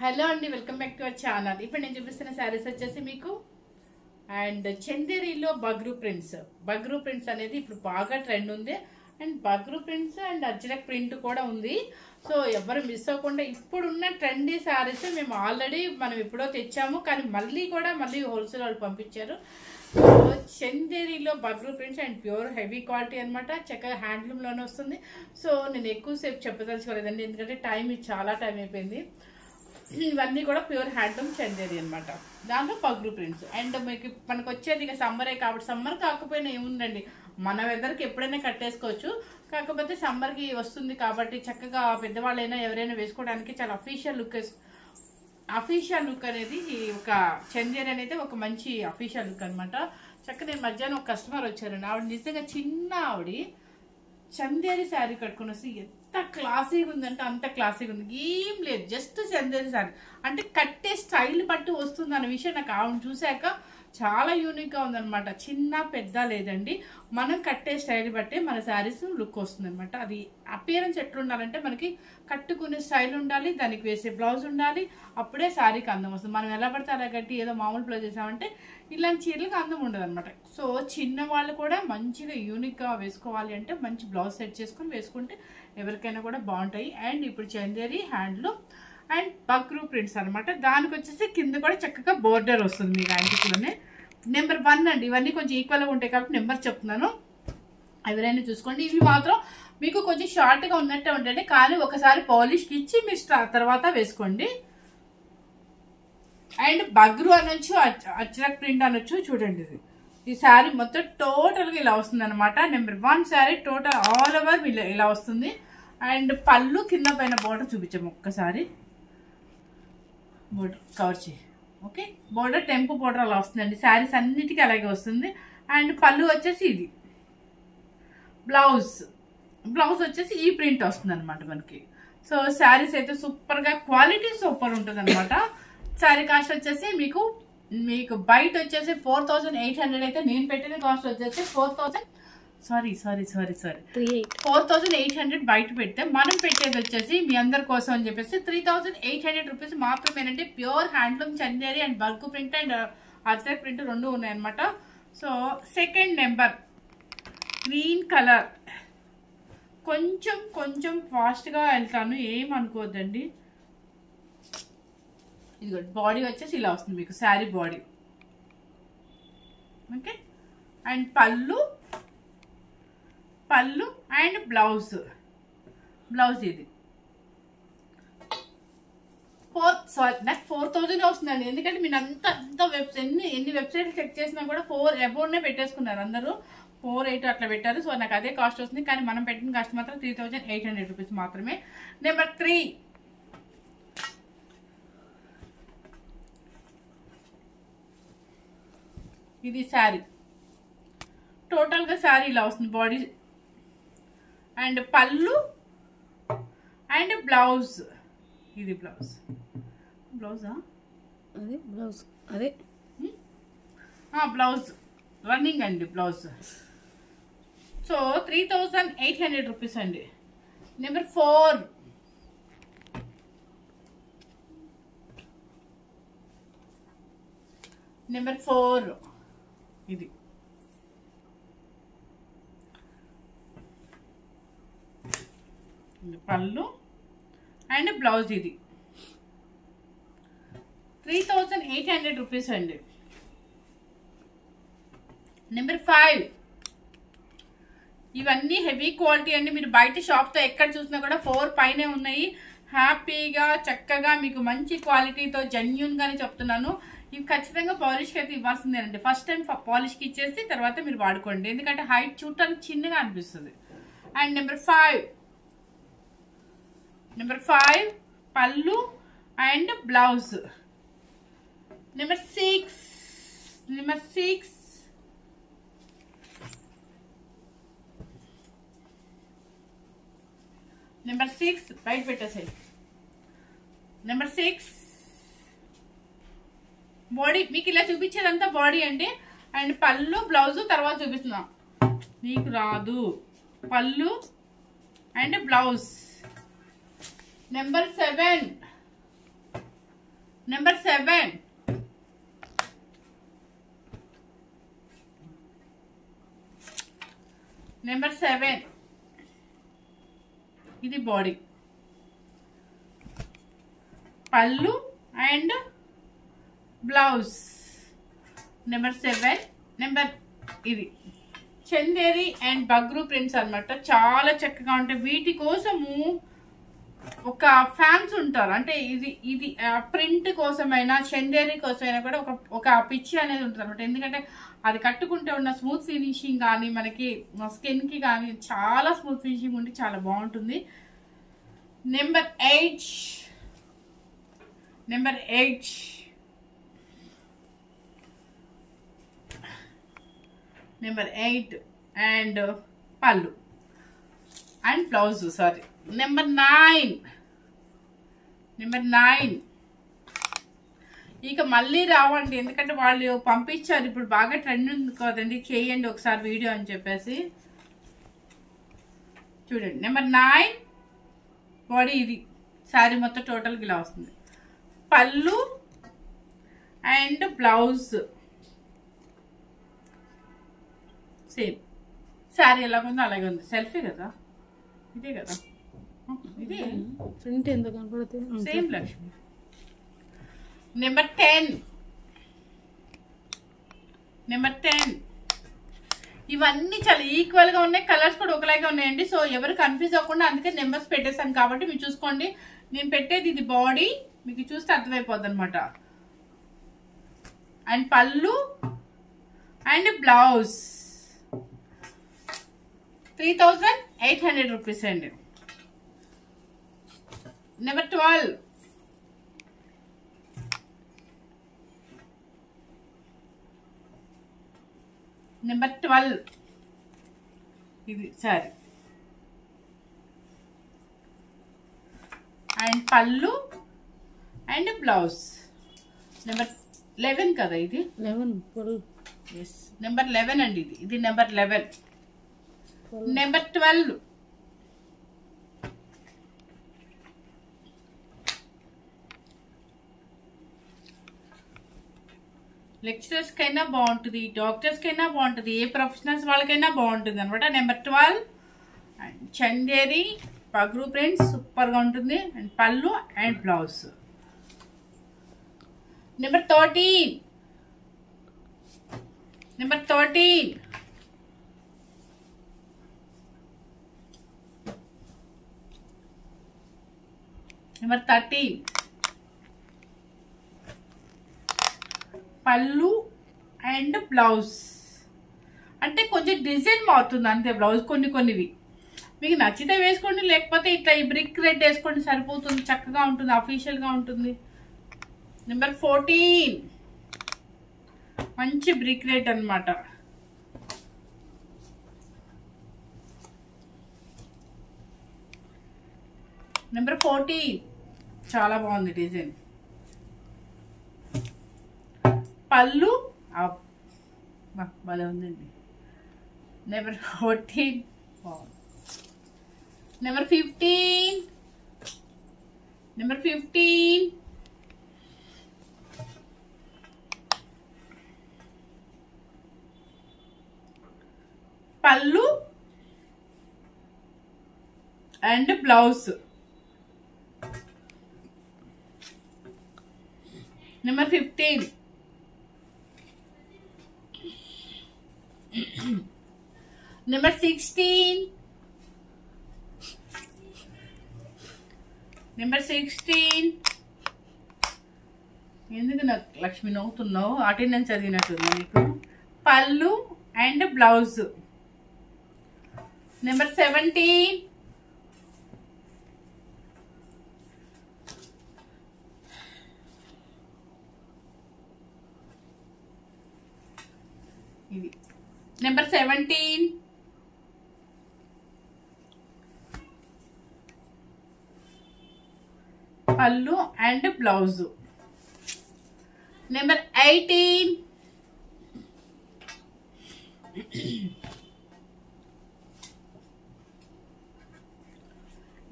Hello అండి, welcome back to our channel. ఇప్పుడు నేను చూపిస్తున్న శారీస్ వచ్చేసి మీకు అండ్ చందేరిలో బగ్రూ ప్రింట్స్ అనేది ఇప్పుడు బాగా ట్రెండ్ ఉంది. And Bagru prints and ajrak print కూడా ఉంది. సో ఎవరు మిస్ అవ్వకుండా ఇప్పుడున్న ట్రెండీ శారీస్ మేము ఆల్రెడీ ఎప్పుడో తెచ్చాము, కానీ మళ్ళీ హోల్సేల్ వాళ్ళు పంపించారు. సో చందేరిలో Bagru prints and pure heavy quality అనమాట. చక్కగా హ్యాండ్లూమ్లోనే వస్తుంది. సో నేను ఎక్కువసేపు చెప్పదలుచుకోలేదండి, ఎందుకంటే చాలా టైం అయిపోయింది. ఇవన్నీ కూడా ప్యూర్ హ్యాండ్లూమ్ చందేరి అనమాట. దాంట్లో బగ్రూ ప్రింట్స్ అండ్ మనకు వచ్చేది ఇక సమ్మరే కాబట్టి, సమ్మర్ కాకపోయినా ఏముందండి, మన వెదర్కి ఎప్పుడైనా కట్టేసుకోవచ్చు. కాకపోతే సమ్మర్కి వస్తుంది కాబట్టి చక్కగా పెద్దవాళ్ళైనా ఎవరైనా వేసుకోవడానికి చాలా అఫీషియల్ లుక్ అనేది ఒక చందేరి అనేది ఒక మంచి అఫీషియల్ లుక్ అనమాట. చక్కగా నేను మధ్యాహ్నం ఒక కస్టమర్ వచ్చారండి. ఆవిడ నిజంగా చిన్న ఆవిడ చందేరి శారీ కట్టుకుని వస్తే ఎంత క్లాసీగా ఉందంటే అంత క్లాసీగా ఉంది. ఏం లేదు, జస్ట్ చందేరి శారీ అంటే కట్టే స్టైల్ బట్టి వస్తుంది అన్న విషయం నాకు ఆవిడ చూశాక చాలా యూనిక్గా ఉందన్నమాట. చిన్న పెద్ద లేదండి, మనం కట్టే స్టైల్ బట్టి మన శారీస్ లుక్ వస్తుంది అనమాట. అది అపియరెన్స్ ఎట్లుండాలంటే మనకి కట్టుకునే స్టైల్ ఉండాలి, దానికి వేసే బ్లౌజ్ ఉండాలి, అప్పుడే శారీకి అందం వస్తుంది. మనం ఎలా పడితే అలా కట్టి ఏదో మామూలు బ్లౌజ్ చేసామంటే ఇలాంటి చీరలకు అందం ఉండదు అనమాట. సో చిన్న వాళ్ళు కూడా మంచిగా యూనిక్గా వేసుకోవాలి అంటే మంచి బ్లౌజ్ సెట్ చేసుకొని వేసుకుంటే ఎవరికైనా కూడా బాగుంటాయి. అండ్ ఇప్పుడు Chanderi handloom and Bagru prints అనమాట. దానికి వచ్చేసి కింద కూడా చక్కగా బోర్డర్ వస్తుంది మీకు యాంటిక్లోనే. నెంబర్ 1 అండి. ఇవన్నీ కొంచెం ఈక్వల్గా ఉంటాయి కాబట్టి నెంబర్ చెప్తున్నాను, ఎవరైనా చూసుకోండి. ఇవి మాత్రం మీకు కొంచెం షార్ట్గా ఉన్నట్టే ఉంటుంది, కానీ ఒకసారి పాలిష్కి ఇచ్చి మీరు తర్వాత వేసుకోండి. అండ్ బగ్రూ అనొచ్చు, అజ్రక్ ప్రింట్ అనొచ్చు. చూడండి, ఈ శారీ మొత్తం టోటల్గా ఇలా వస్తుంది అనమాట. Number 1 sari total all over ఇలా వస్తుంది. అండ్ పళ్ళు కింద పైన బోర్డర్ చూపించాము ఒక్కసారి, బోర్డర్ కవర్ చేయి. ఓకే, బోర్డర్ టెంపు బోర్డర్ అలా వస్తుందండి. శారీస్ అన్నిటికీ అలాగే వస్తుంది. అండ్ పళ్ళు వచ్చేసి ఇది, బ్లౌజ్ వచ్చేసి ఈ ప్రింట్ వస్తుంది అనమాట మనకి. సో శారీస్ అయితే సూపర్గా క్వాలిటీ సూపర్ ఉంటుంది అనమాట. శారీ కాస్ట్ వచ్చేసి మీకు బయట వచ్చేసి 4800 అయితే, నేను పెట్టిన కాస్ట్ వచ్చేసి 4800 బయట పెడితే మనం పెట్టేది వచ్చేసి మీ అందరి కోసం అని చెప్పేసి 3800 రూపీస్ మాత్రమేనండి. Pure handloom Chanderi and Bagru print and ajrak print రెండు ఉన్నాయన్నమాట. So second number green colour, కొంచెం ఫాస్ట్గా వెళ్తాను, ఏమనుకోవద్దండి. ఇది బాడీ వచ్చేసి ఇలా వస్తుంది మీకు, శారీ బాడీ. ఓకే, అండ్ పళ్ళు అండ్ బ్లౌజ్ ఇది నాకు 4000 వస్తుందండి. ఎందుకంటే మీరు అంత ఎన్ని వెబ్సైట్లు చెక్ చేసినా కూడా 4 అబౌవ్నే పెట్టేసుకున్నారు అందరూ. 4800 అట్లా పెట్టారు. సో నాకు అదే కాస్ట్ వస్తుంది, కానీ మనం పెట్టిన కాస్ట్ మాత్రం 3800 రూపీస్ మాత్రమే. నెంబర్ 3 ఇది శారీ టోటల్గా శారీ ఇలా వస్తుంది, బాడీ అండ్ పళ్ళు అండ్ బ్లౌజ్. ఇది బ్లౌజ్ రన్నింగ్ అండి బ్లౌజ్. సో 3800 రూపీస్ అండి. నెంబర్ 4 ఇది పళ్ళు అండ్ బ్లౌజ్. ఇది 3800 రూపీస్ అండి. నెంబర్ 5 ఇవన్నీ హెవీ క్వాలిటీ అండి. మీరు బయట షాప్తో ఎక్కడ చూసినా కూడా 4 పైనే ఉన్నాయి. హ్యాపీగా చక్కగా మీకు మంచి క్వాలిటీతో జెన్యూన్గానే చెప్తున్నాను. ఇవి ఖచ్చితంగా పాలిష్కి అయితే ఇవ్వాల్సిందేనండి. ఫస్ట్ టైం పాలిష్కి ఇచ్చేసి తర్వాత మీరు వాడుకోండి, ఎందుకంటే హైట్ చూడటానికి చిన్నగా అనిపిస్తుంది. అండ్ నెంబర్ 5 పళ్ళు అండ్ బ్లౌజ్. నెంబర్ 6 బయట పెట్టేసాయి. నెంబర్ 6 బాడీ మీకు ఇలా చూపించేదంతా బాడీ అండి. అండ్ పళ్ళు బ్లౌజ్ తర్వాత చూపిస్తున్నా, మీకు రాదు. పళ్ళు and blouse. Number 7 number 7. Number 7 ఇది బాడీ, పళ్ళు అండ్ బ్లౌజ్. నెంబర్ 7. నెంబర్ ఇది చందేరి అండ్ బగ్రూ ప్రింట్స్ అన్నమాట. చాలా చక్కగా ఉంటాయి. వీటి కోసము ఒక ఫ్యాన్స్ ఉంటారు. అంటే ఇది ప్రింట్ కోసమైనా చందేరి కోసమైనా కూడా ఒక పిచ్చి అనేది ఉంటుంది అనమాట. ఎందుకంటే అది కట్టుకుంటే ఉన్న స్మూత్ ఫినిషింగ్ కానీ మనకి స్కిన్కి కానీ చాలా స్మూత్ ఫినిషింగ్ ఉండి చాలా బాగుంటుంది. నెంబర్ 8. నెంబర్ 8 నెంబర్ 8 అండ్ పళ్ళు and blouse. Sorry, number 9. Number 9 ఇక మళ్ళీ రావండి, ఎందుకంటే వాళ్ళు పంపించారు. ఇప్పుడు బాగా ట్రెండ్ ఉంది కదండి, చేయండి ఒకసారి వీడియో అని చెప్పేసి. చూడండి, నెంబర్ 9 బాడీ. ఇది శారీ మొత్తం టోటల్గా ఇలా వస్తుంది. పళ్ళు అండ్ బ్లౌజ్ సేమ్. శారీ ఎలాగుందో అలాగే ఉంది. సెల్ఫీ కదా, ఇదే కదా, ఇదే ప్రింట్ ఎంత కనపడుతుంది సేమ్ లక్ష్మి. నెంబర్ 10. నెంబర్ 10 ఇవన్నీ చాలా ఈక్వల్ గా ఉన్నాయి. కలర్స్ కూడా ఒకలాగే ఉన్నాయండి. సో ఎవరు కన్ఫ్యూజ్ అవ్వకుండా, అందుకే నెంబర్స్ పెట్టేసాను కాబట్టి మీరు చూసుకోండి. నేను పెట్టేది ఇది బాడీ, మీకు చూస్తే అర్థమైపోద్ది అనమాట. అండ్ పళ్ళు అండ్ బ్లౌజ్ 3800 రూపీస్ అండి. నెంబర్ 12. నెంబర్ 12 ఇది సారీ అండ్ పళ్ళు అండ్ బ్లౌజ్. నెంబర్ 11 కదా ఇది. 11. ఎస్, నెంబర్ 11 అండి. ఇది నెంబర్ 11. నెంబర్ 12 లెక్చరర్స్ కైనా బాగుంటుంది, డాక్టర్స్ కైనా బాగుంటుంది, ఏ ప్రొఫెషనల్స్ వాళ్ళకైనా బాగుంటుంది అనమాట. నెంబర్ 12 అండ్ చందేరి పగ్రూ ప్రింట్స్ సూపర్గా ఉంటుంది. అండ్ పళ్ళు and blouse. Number 13. Number 13 number 13 పళ్ళు అండ్ బ్లౌజ్. అంటే కొంచెం డిజైన్ మారుతుంది అంతే బ్లౌజ్. కొన్నివి మీకు నచ్చితే వేసుకోండి, లేకపోతే ఇట్లా ఈ బ్రిక్ రెడ్ వేసుకోండి సరిపోతుంది. చక్కగా ఉంటుంది, అఫీషియల్గా ఉంటుంది. నెంబర్ 14 మంచి బ్రిక్ రెడ్ అనమాట. నెంబర్ 14 చాలా బాగుంది డిజైన్. పళ్ళు భలే ఉందండి. Number 14 number 15. నెంబర్ 15 పళ్ళు and blouse. Number 15 number 16. Number 16 ఎందుకు నాకు లక్ష్మి నవ్వుతున్నావు? అటెండెన్స్ చదివినట్టుంది నీకు. పళ్ళు అండ్ బ్లౌజ్. నెంబర్ 17 ఇది. నెంబర్ 17 పళ్ళు అండ్ బ్లౌజ్. నెంబర్ 18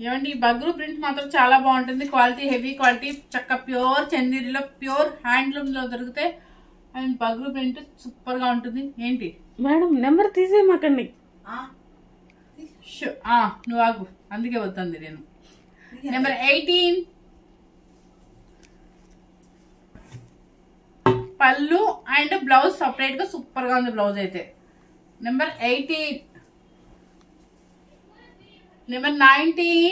ఏమండి ఈ బగ్రూ ప్రింట్ మాత్రం చాలా బాగుంటుంది. క్వాలిటీ హెవీ క్వాలిటీ, చక్క ప్యూర్ చందేరిలో ప్యూర్ హ్యాండ్లూమ్లో దొరికితే. అండ్ బగ్రూ ప్రింట్ సూపర్గా ఉంటుంది. ఏంటి మేడం నెంబర్ తీసేయమాకండి. నువ్వు ఆగు, అందుకే వద్దంది నేను. నెంబర్ 18 పళ్ళు అండ్ బ్లౌజ్ సపరేట్ గా సూపర్ గా ఉంది బ్లౌజ్ అయితే. నెంబర్ 18. నెంబర్ 19.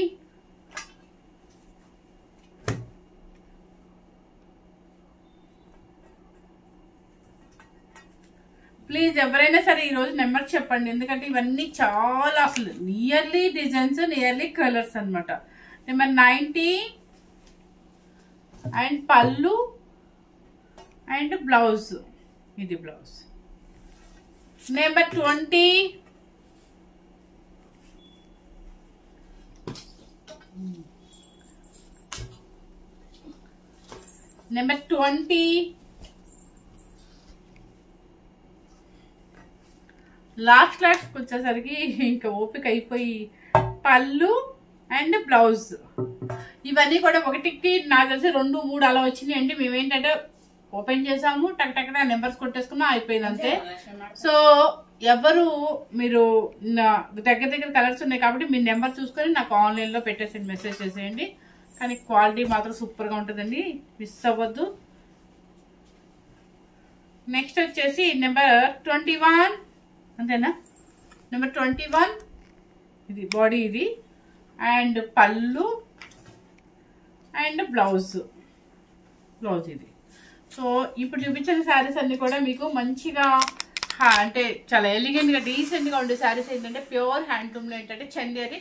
ప్లీజ్ ఎవరైనా సరే ఈ రోజు నెంబర్ చెప్పండి, ఎందుకంటే ఇవన్నీ చాలా అసలు నియర్లీ డిజైన్స్, నియర్లీ కలర్స్ అన్నమాట. నెంబర్ 19 అండ్ పళ్ళు అండ్ బ్లౌజ్, ఇది బ్లౌజ్. నెంబర్ 20 నెంబర్ 20 లాస్ట్ వచ్చేసరికి ఇంకా ఓపిక అయిపోయి పళ్ళు అండ్ బ్లౌజ్. ఇవన్నీ కూడా ఒకటికి నాకు తెలిసి 2, 3 అలా వచ్చినాయి అండి. మేమేంటంటే ఓపెన్ చేసాము, టక్ టక్ నెంబర్స్ కొట్టేసుకున్నాం, అయిపోయింది అంతే. సో ఎవరు మీరు దగ్గర కలర్స్ ఉన్నాయి కాబట్టి మీ నెంబర్ చూసుకొని నాకు ఆన్లైన్లో పెట్టేసేయండి, మెసేజ్ చేసేయండి. కానీ క్వాలిటీ మాత్రం సూపర్గా ఉంటుందండి, మిస్ అవ్వద్దు. నెక్స్ట్ వచ్చేసి నెంబర్ 21 అంతేనా. నెంబర్ 21 ఇది బాడీ, ఇది అండ్ పళ్ళు అండ్ బ్లౌజ్ ఇది. సో ఇప్పుడు చూపించిన శారీస్ అన్ని కూడా మీకు మంచిగా అంటే చాలా ఎలిగెంట్గా డీసెంట్గా ఉండే శారీస్. ఏంటంటే ప్యూర్ హ్యాండ్లూమ్లో ఏంటంటే చందేరి.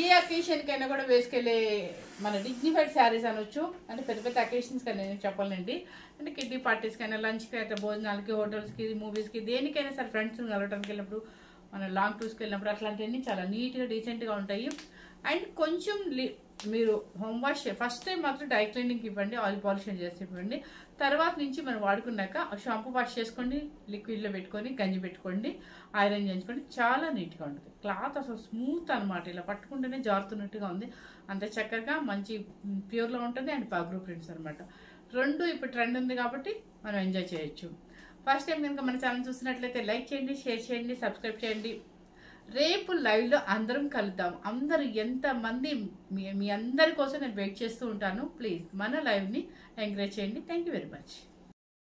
ఏ అకేషన్కైనా కూడా వేసుకెళ్ళే మన డిగ్నిఫైడ్ శారీస్ అనొచ్చు. అంటే పెద్ద పెద్ద అకేషన్స్కి నేను చెప్పాలండి. అంటే కిడ్నీ పార్టీస్కైనా, లంచ్కి అయితే, భోజనాలకి, హోటల్స్కి, మూవీస్కి, దేనికైనా సరే ఫ్రెండ్స్ని కలవడానికి వెళ్ళినప్పుడు, మన లాంగ్ టూర్స్కి వెళ్ళినప్పుడు అట్లాంటివన్నీ చాలా నీట్గా డీసెంట్గా ఉంటాయి. అండ్ కొంచెం మీరు హోమ్ వాష్ ఫస్ట్ టైం మాత్రం డ్రై క్లీనింగ్ ఇవ్వండి, ఆయిల్ పాలిష్ చేసి ఇవ్వండి. తర్వాత నుంచి మనం వాడుకున్నాక షాంపూ వాష్ చేసుకోండి, లిక్విడ్లో పెట్టుకొని గంజి పెట్టుకోండి, ఐరన్ చేయించుకోండి, చాలా నీట్గా ఉంటుంది. క్లాత్ అసలు స్మూత్ అనమాట, ఇలా పట్టుకుంటేనే జారుతున్నట్టుగా ఉంది. అంత చక్కగా మంచి ప్యూర్లో ఉంటుంది. అండ్ బగ్రూ ప్రింట్స్ అనమాట. 2 ఇప్పుడు ట్రెండ్ ఉంది కాబట్టి మనం ఎంజాయ్ చేయొచ్చు. ఫస్ట్ టైం కనుక మన ఛానల్ చూసినట్లయితే లైక్ చేయండి, షేర్ చేయండి, సబ్స్క్రైబ్ చేయండి. రేపు లైవ్లో అందరం కలుద్దాం. అందరూ ఎంతమంది మీ అందరి కోసం నేను వెయిట్ చేస్తూ ఉంటాను. ప్లీజ్ మన లైవ్ని ఎంకరేజ్ చేయండి. Thank you very much.